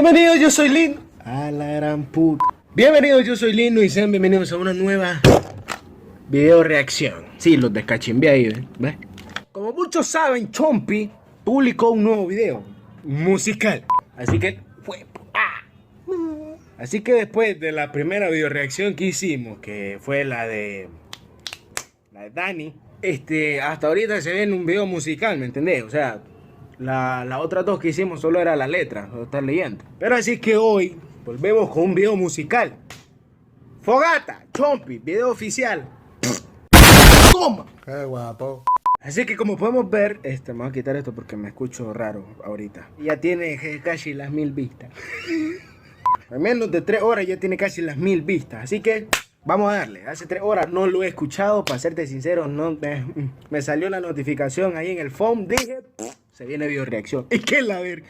Bienvenidos, yo soy Lin. A la gran puta. Bienvenidos, yo soy Lino y sean bienvenidos a una nueva video reacción. Sí, los descachimbié ahí, ¿ves? Como muchos saben, Chompi publicó un nuevo video musical. Así que después de la primera video reacción que hicimos, que fue la de Dani, hasta ahorita se ve en un video musical, ¿me entendés? O sea, las otras dos que hicimos solo era la letra, lo estás leyendo. Pero así que hoy volvemos con un video musical. Fogata, Chompi, video oficial. Toma. Qué guapo. Así que como podemos ver, me voy a quitar esto porque me escucho raro ahorita. Ya tiene casi las 1000 vistas. En menos de 3 horas ya tiene casi las 1000 vistas. Así que vamos a darle. Hace 3 horas no lo he escuchado, para serte sincero, no me salió la notificación ahí en el phone. Dije, se viene video reacción. ¿Y qué es la verga?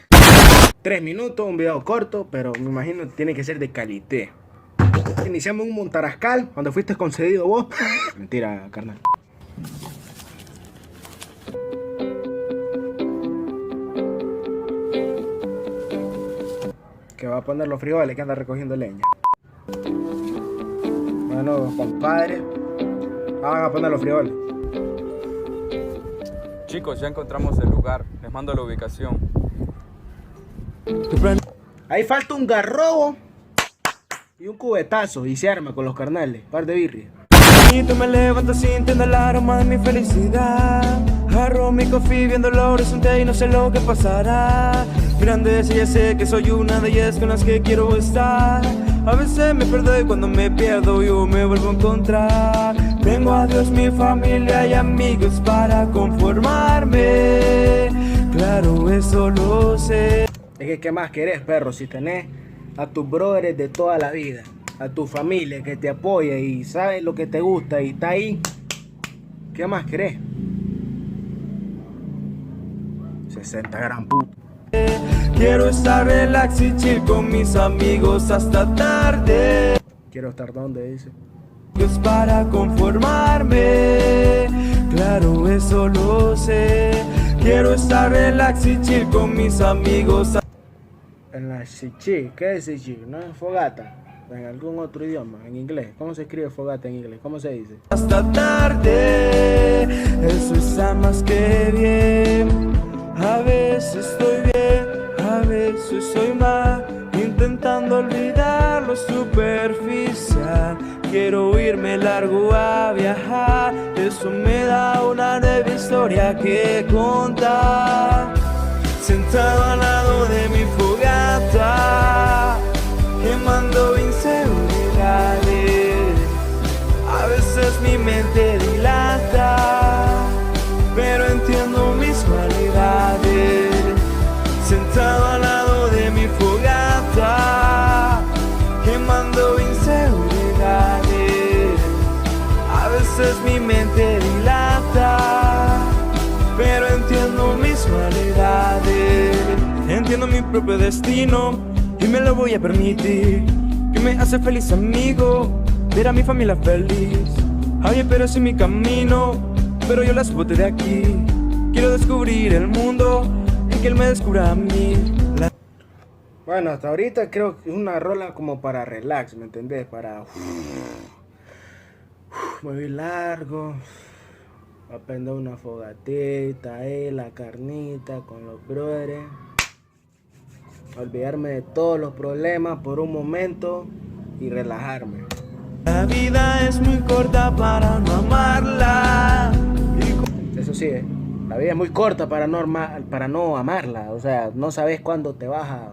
3 minutos, un video corto, pero me imagino que tiene que ser de calidad. Iniciamos un Montarascal, donde fuiste concedido vos. Mentira, carnal. Que va a poner los frijoles, que anda recogiendo leña. Bueno, compadre, van a poner los frijoles. Chicos, ya encontramos el lugar. Les mando la ubicación. Ahí falta un garrobo y un cubetazo y se arma con los carnales. Par de birria. Y tú me levantas sintiendo el aroma de mi felicidad. Agarro mi coffee viendo el horizonte y no sé lo que pasará. Grande ya sé que soy una de ellas con las que quiero estar. A veces me pierdo y cuando me pierdo yo me vuelvo a encontrar. Tengo a Dios, mi familia y amigos para conformarme. Claro, eso lo sé. Es que ¿qué más querés, perro? Si tenés a tus brothers de toda la vida, a tu familia que te apoya y sabe lo que te gusta y está ahí, ¿qué más querés? 60 gran puta. Quiero estar relax y chill con mis amigos hasta tarde. Quiero estar donde dice. Es para conformarme. Claro, eso lo sé. Quiero estar relax y chill con mis amigos. En la chichi, ¿qué es chichi? ¿No es fogata? En algún otro idioma, en inglés. ¿Cómo se escribe fogata en inglés? ¿Cómo se dice? Hasta tarde, eso está más que bien. A veces estoy bien, a veces estoy mal, intentando olvidar lo superficial. Quiero irme largo a viajar, eso me da una nueva historia que contar. Sentado al lado de mi fogata, quemando inseguridades. A veces mi mente dilata, pero entiendo mis cualidades. Sentado al lado de mi fogata, quemando inseguridades. A veces mi mente dilata, pero entiendo mis cualidades. Entiendo mi propio destino y me lo voy a permitir. Que me hace feliz, amigo, ver a mi familia feliz. Ay, pero es mi camino, pero yo las boté de aquí. Quiero descubrir el mundo y que él me descubra a mí. Bueno, hasta ahorita creo que es una rola como para relax, ¿me entendés? Para muy largo. Va a prender una fogatita, la carnita con los brothers. Olvidarme de todos los problemas por un momento y relajarme. La vida es muy corta para no amarla. Eso sí, la vida es muy corta para no amarla. O sea, no sabes cuándo te vas a...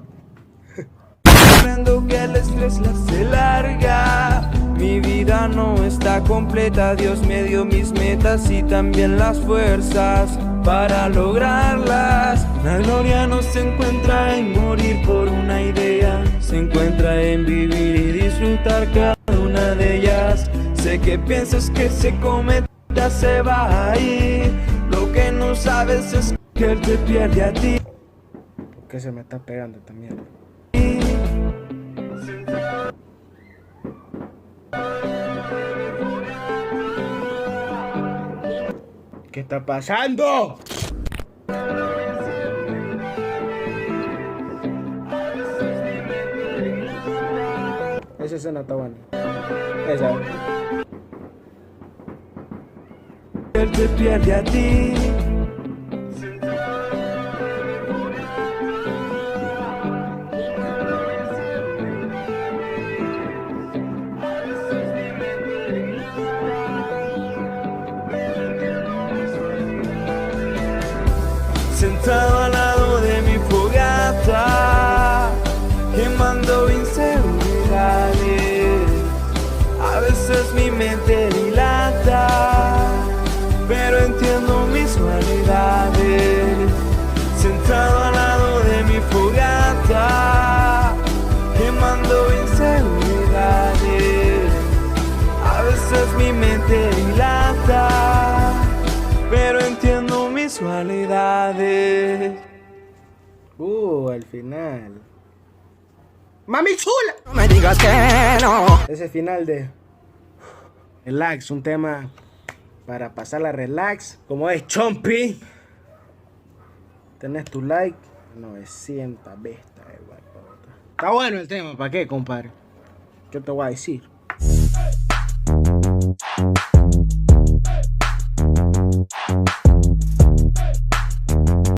Comprendo que el estrés la hace larga. Mi vida no está completa. Dios me dio mis metas y también las fuerzas para lograrlas. La gloria no se encuentra en morir por una idea, se encuentra en vivir y disfrutar cada una de ellas. Sé que piensas que se cometa, se va a ir. Lo que no sabes es que él te pierde a ti. ¿Por qué se me está pegando también? ¿Qué está pasando? esa escena está buena. Esa. Él te pierde a ti. Sentado al lado de mi fogata, quemando inseguridades. A veces mi mente dilata, pero entiendo mis cualidades. Sentado al lado de mi fogata, quemando inseguridades. A veces mi mente dilata, pero entiendo mis cualidades. Al final. ¡Mami chula! No me digas que no. Ese final de relax, un tema para pasarla relax. Como es Chompi. Tenés tu like. 900 bestas, Está bueno el tema, ¿para qué, compadre? ¿Qué te voy a decir?